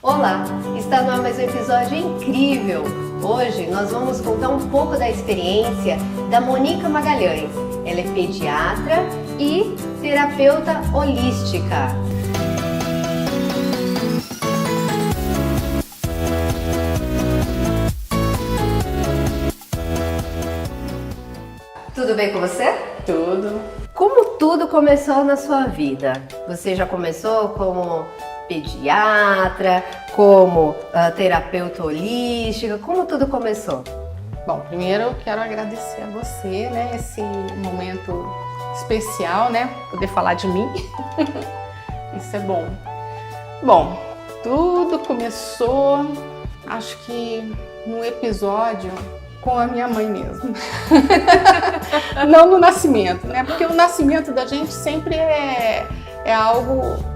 Olá, está no ar mais um episódio incrível! Hoje nós vamos contar um pouco da experiência da Mônica Magalhães. Ela é pediatra e terapeuta holística. Tudo bem com você? Tudo. Como tudo começou na sua vida? Você já começou como pediatra, como terapeuta holística? Como tudo começou? Bom, primeiro eu quero agradecer a você, né, esse momento especial, né, poder falar de mim. Isso é bom. Bom, tudo começou, acho que no episódio com a minha mãe mesmo. Não no nascimento, né, porque o nascimento da gente sempre é algo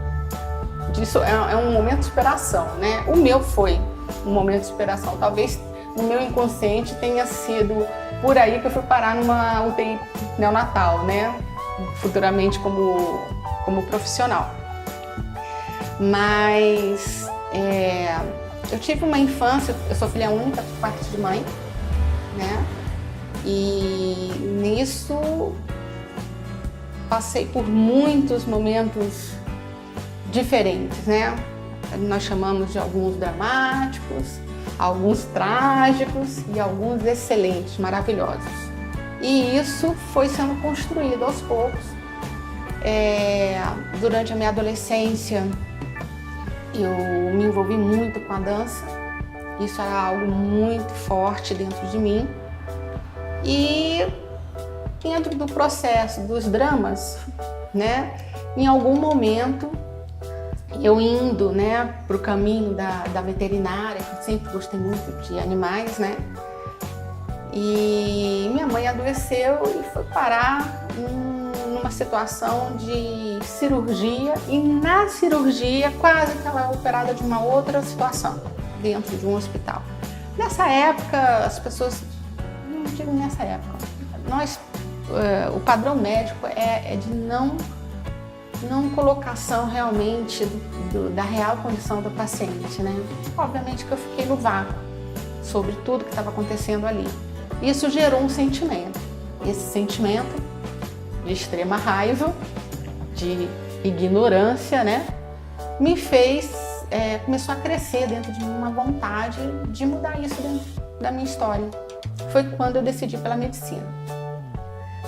disso, é um momento de superação, né? O meu foi um momento de superação. Talvez o meu inconsciente tenha sido por aí que eu fui parar numa UTI neonatal, né? Futuramente como profissional. Mas eu tive uma infância, eu sou filha única por parte de mãe, né? E nisso passei por muitos momentos diferentes, né? Nós chamamos de alguns dramáticos, alguns trágicos e alguns excelentes, maravilhosos. E isso foi sendo construído aos poucos. Durante a minha adolescência, eu me envolvi muito com a dança. Isso era algo muito forte dentro de mim. E dentro do processo dos dramas, né? Em algum momento, eu indo, né, para o caminho da veterinária, que eu sempre gostei muito de animais, né? E minha mãe adoeceu e foi parar numa situação de cirurgia, e na cirurgia quase que ela é operada de uma outra situação, dentro de um hospital. Nessa época, as pessoas, não digo nessa época, o padrão médico é de não colocação realmente da real condição do paciente, né? Obviamente que eu fiquei no vácuo sobre tudo que estava acontecendo ali. Isso gerou um sentimento. Esse sentimento de extrema raiva, de ignorância, né? Me fez, começou a crescer dentro de mim uma vontade de mudar isso dentro da minha história. Foi quando eu decidi pela medicina.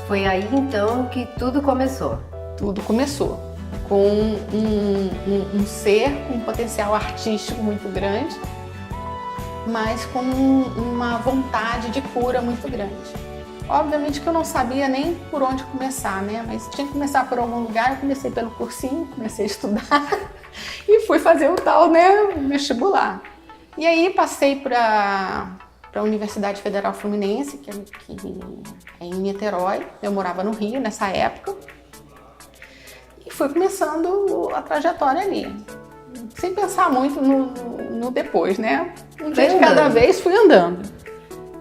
Foi aí então que tudo começou. Tudo começou com um ser com um potencial artístico muito grande, mas com uma vontade de cura muito grande. Obviamente que eu não sabia nem por onde começar, né? Mas tinha que começar por algum lugar. Eu comecei pelo cursinho, comecei a estudar e fui fazer o tal, né, vestibular. E aí passei para a Universidade Federal Fluminense, que é em Niterói. Eu morava no Rio nessa época. E fui começando a trajetória ali, sem pensar muito no depois, né? Um dia de cada vez fui andando.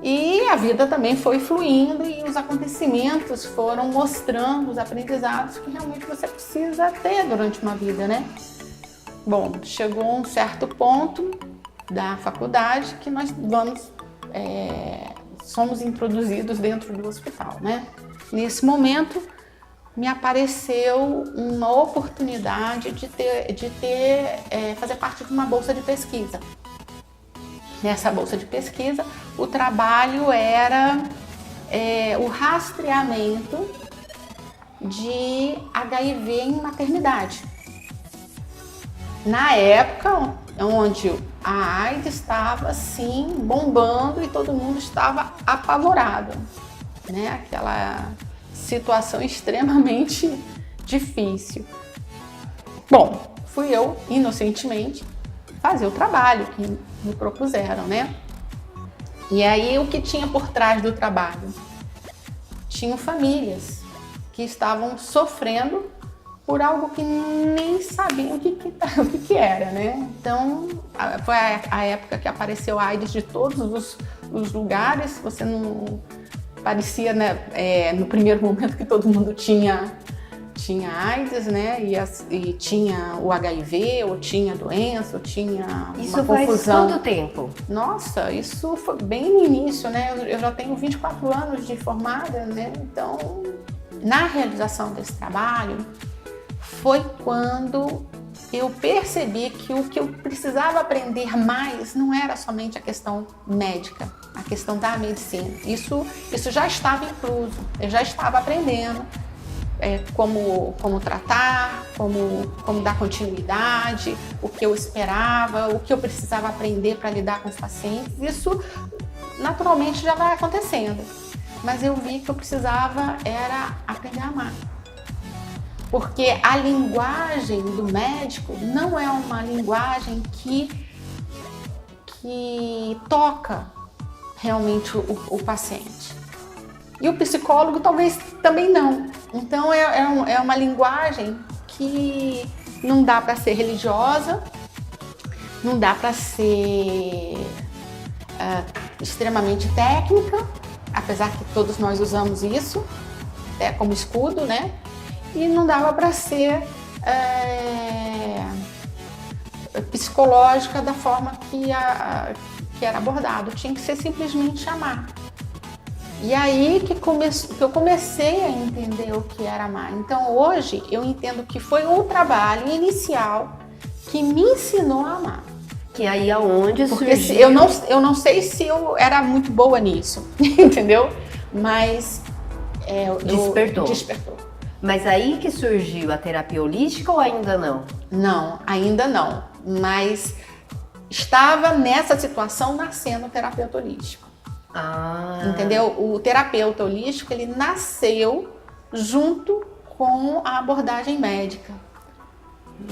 E a vida também foi fluindo e os acontecimentos foram mostrando os aprendizados que realmente você precisa ter durante uma vida, né? Bom, chegou um certo ponto da faculdade que nós somos introduzidos dentro do hospital, né? Nesse momento, me apareceu uma oportunidade de fazer parte de uma bolsa de pesquisa. Nessa bolsa de pesquisa, o trabalho era o rastreamento de HIV em maternidade. Na época onde a AIDS estava assim bombando e todo mundo estava apavorado, né? Aquela situação extremamente difícil. Bom, fui eu, inocentemente, fazer o trabalho que me propuseram, né? E aí, o que tinha por trás do trabalho? Tinham famílias que estavam sofrendo por algo que nem sabiam o que era, né? Então, foi a época que apareceu a AIDS de todos os lugares. Você não parecia, né, no primeiro momento que todo mundo tinha tinha AIDS, né? E tinha o HIV, ou tinha doença, ou tinha Isso uma faz confusão. quanto tempo? Nossa, isso foi bem no início, né? Eu já tenho 24 anos de formada, né? Então, na realização desse trabalho, foi quando eu percebi que o que eu precisava aprender mais não era somente a questão médica, a questão da medicina. Isso já estava incluso, eu já estava aprendendo como tratar, como dar continuidade, o que eu esperava, o que eu precisava aprender para lidar com os pacientes. Isso naturalmente já vai acontecendo, mas eu vi que eu precisava era aprender a amar. Porque a linguagem do médico não é uma linguagem que toca realmente o paciente. E o psicólogo talvez também não. Então é uma linguagem que não dá para ser religiosa, não dá para ser extremamente técnica, apesar que todos nós usamos isso como escudo, né? E não dava para ser psicológica da forma que era abordado. Tinha que ser simplesmente amar. E aí que eu comecei a entender o que era amar. Então hoje eu entendo que foi um trabalho inicial que me ensinou a amar. Que aí aonde porque surgiu... eu não sei se eu era muito boa nisso, entendeu? Mas despertou. Mas aí que surgiu a terapia holística ou ainda não? Não, ainda não. Mas estava nessa situação nascendo o terapeuta holístico. Entendeu? O terapeuta holístico, ele nasceu junto com a abordagem médica,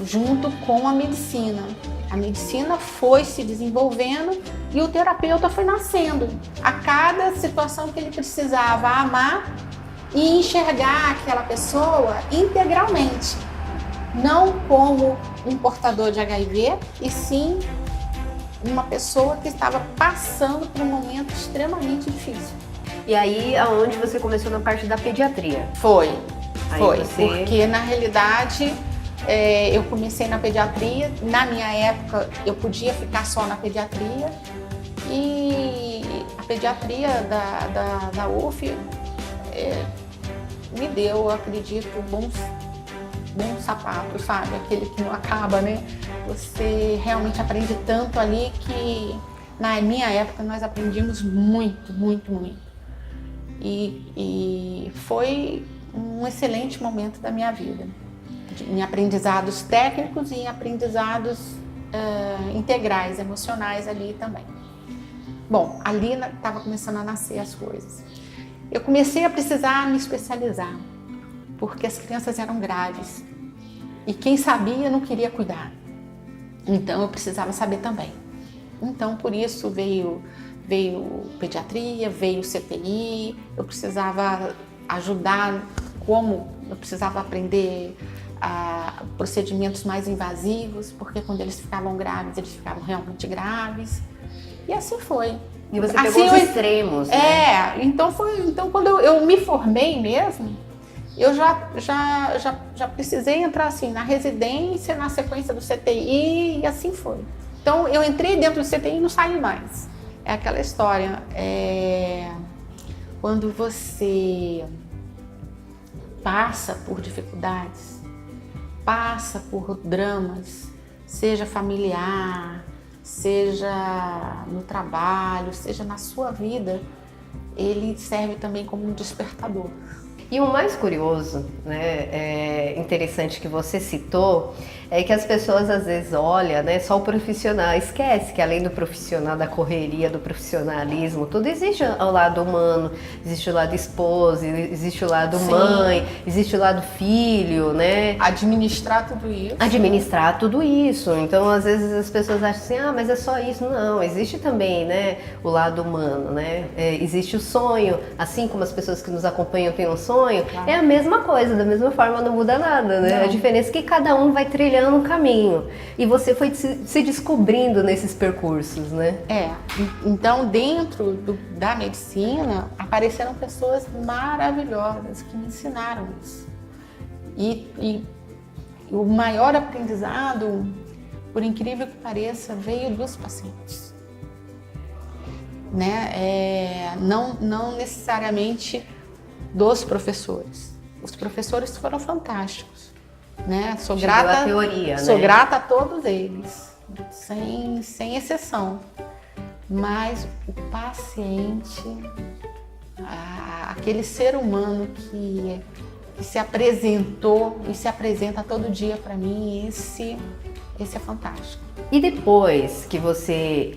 junto com a medicina. A medicina foi se desenvolvendo e o terapeuta foi nascendo. A cada situação que ele precisava amar e enxergar aquela pessoa integralmente, não como um portador de HIV, e sim uma pessoa que estava passando por um momento extremamente difícil. E aí, aonde você começou na parte da pediatria? Foi, porque na realidade eu comecei na pediatria. Na minha época eu podia ficar só na pediatria, e a pediatria da UF me deu, eu acredito, bons sapatos, sabe? Aquele que não acaba, né? Você realmente aprende tanto ali que na minha época nós aprendíamos muito, muito, muito. E foi um excelente momento da minha vida, em aprendizados técnicos e em aprendizados integrais, emocionais ali também. Bom, ali estava começando a nascer as coisas. Eu comecei a precisar me especializar, porque as crianças eram graves e quem sabia não queria cuidar. Então eu precisava saber também. Então por isso veio pediatria, veio CTI, eu precisava ajudar, eu precisava aprender procedimentos mais invasivos, porque quando eles ficavam graves, eles ficavam realmente graves. E assim foi. E você pegou os extremos, né? Então quando eu me formei mesmo, eu já precisei entrar assim na residência, na sequência do CTI, e assim foi. Então eu entrei dentro do CTI e não saí mais. É aquela história, quando você passa por dificuldades, passa por dramas, seja familiar, seja no trabalho, seja na sua vida, ele serve também como um despertador. E o mais curioso, né, interessante que você citou, é que as pessoas às vezes olham, né, só o profissional, esquece que além do profissional, da correria, do profissionalismo, tudo existe o lado humano, existe o lado esposa, existe o lado mãe, existe o lado filho, né? Administrar tudo isso. Administrar tudo isso. Então, às vezes as pessoas acham assim, mas é só isso. Não, existe também, né, o lado humano, né? Existe o sonho, assim como as pessoas que nos acompanham têm um sonho, é a mesma coisa, da mesma forma não muda nada, né? Não. A diferença é que cada um vai trilhando um caminho. E você foi se descobrindo nesses percursos, né? Então dentro da medicina apareceram pessoas maravilhosas que me ensinaram isso. E o maior aprendizado, por incrível que pareça, veio dos pacientes, né? Não necessariamente dos professores. Os professores foram fantásticos, né? Sou grata, teoria, sou né? grata a todos eles, sem exceção. Mas o paciente, aquele ser humano que se apresentou e se apresenta todo dia para mim, esse é fantástico. E depois que você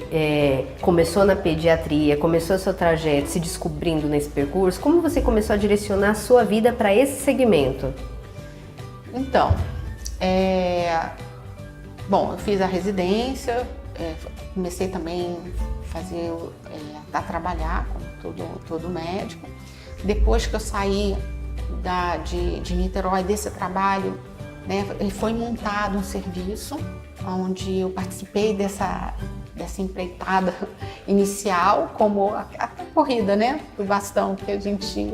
começou na pediatria, começou seu trajeto, se descobrindo nesse percurso, como você começou a direcionar a sua vida para esse segmento? Então, bom, eu fiz a residência, comecei também a trabalhar como todo médico. Depois que eu saí de Niterói, desse trabalho, né, foi montado um serviço onde eu participei dessa empreitada inicial, como a corrida, né, do bastão, que a gente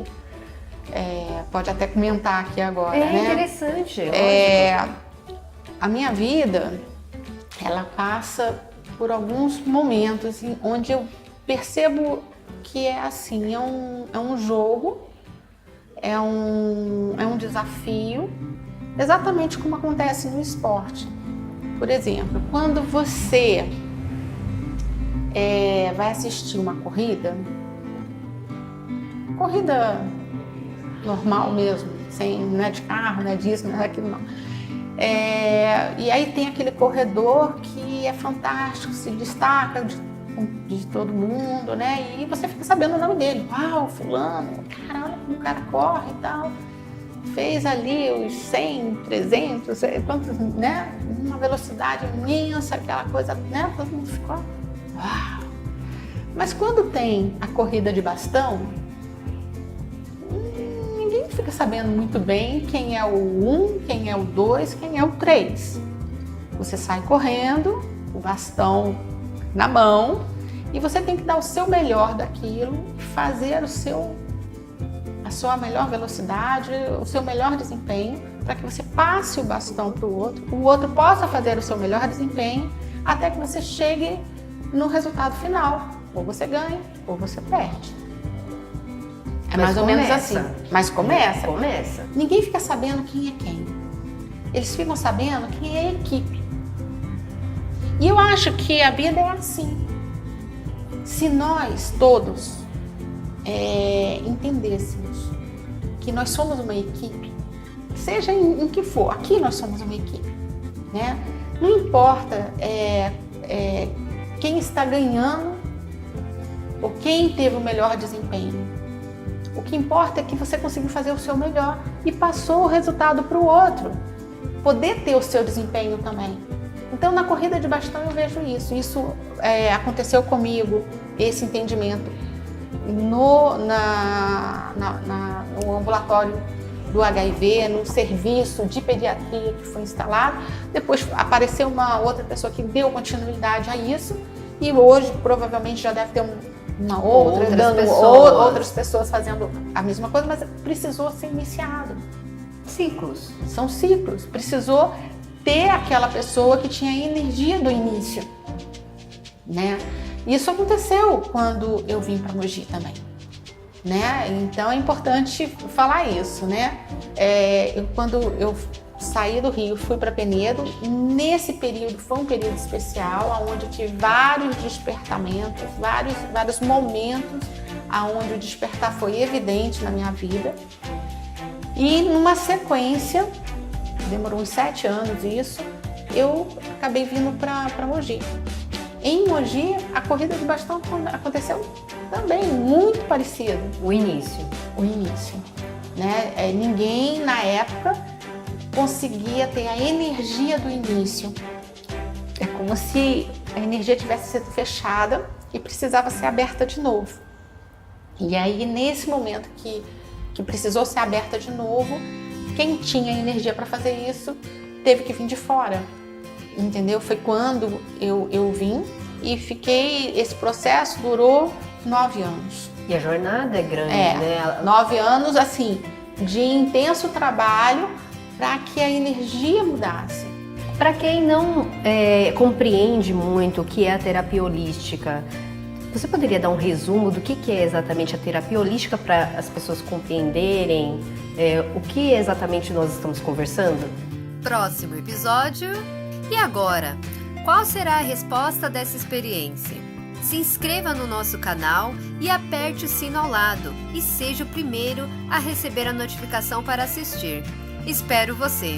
pode até comentar aqui agora. É interessante. A minha vida, ela passa por alguns momentos onde eu percebo que é assim, é um jogo, é um desafio, exatamente como acontece no esporte. Por exemplo, quando você vai assistir uma corrida normal mesmo, não é de carro, não é disso, não é daquilo, não. E aí tem aquele corredor que é fantástico, se destaca de todo mundo, né? E você fica sabendo o nome dele. Uau, fulano, cara, olha como o cara corre e tal. Fez ali os 100, 300, quantos, né? Uma velocidade imensa, aquela coisa, né? Todo mundo ficou, uau. Mas quando tem a corrida de bastão, ninguém fica sabendo muito bem quem é o 1, quem é o 2, quem é o 3. Você sai correndo, o bastão na mão, e você tem que dar o seu melhor daquilo, fazer a sua melhor velocidade, o seu melhor desempenho, para que você passe o bastão para o outro possa fazer o seu melhor desempenho, até que você chegue no resultado final. Ou você ganha, ou você perde. Mais ou menos assim. Mas começa. Ninguém fica sabendo quem é quem. Eles ficam sabendo quem é a equipe. E eu acho que a vida é assim. Se nós todos entendêssemos que nós somos uma equipe, seja em que for, aqui nós somos uma equipe, né? Não importa quem está ganhando ou quem teve o melhor desempenho. O que importa é que você conseguiu fazer o seu melhor e passou o resultado para o outro, poder ter o seu desempenho também. Então, na corrida de bastão eu vejo isso. Isso aconteceu comigo, esse entendimento no ambulatório do HIV, no serviço de pediatria que foi instalado. Depois apareceu uma outra pessoa que deu continuidade a isso e hoje provavelmente já deve ter uma outra, outras pessoas fazendo a mesma coisa, mas precisou ser iniciado. Ciclos. São ciclos. Precisou ter aquela pessoa que tinha a energia do início, né? Isso aconteceu quando eu vim para Mogi também, né? Então é importante falar isso, né? Quando eu saí do Rio, fui para Penedo, nesse período foi um período especial, onde eu tive vários despertamentos, vários momentos onde o despertar foi evidente na minha vida. E numa sequência, demorou uns 7 anos isso, eu acabei vindo para Mogi. Em Mogi, a corrida de bastão aconteceu também muito parecido. O início, né? Ninguém na época conseguia ter a energia do início. É como se a energia tivesse sido fechada e precisava ser aberta de novo. E aí, nesse momento que precisou ser aberta de novo, quem tinha energia para fazer isso teve que vir de fora, entendeu? Foi quando eu vim e fiquei, esse processo durou 9 anos. E a jornada é grande, né? 9 anos, assim, de intenso trabalho para que a energia mudasse. Para quem não compreende muito o que é a terapia holística, você poderia dar um resumo do que é exatamente a terapia holística para as pessoas compreenderem o que exatamente nós estamos conversando? Próximo episódio. E agora? Qual será a resposta dessa experiência? Se inscreva no nosso canal e aperte o sino ao lado e seja o primeiro a receber a notificação para assistir. Espero você!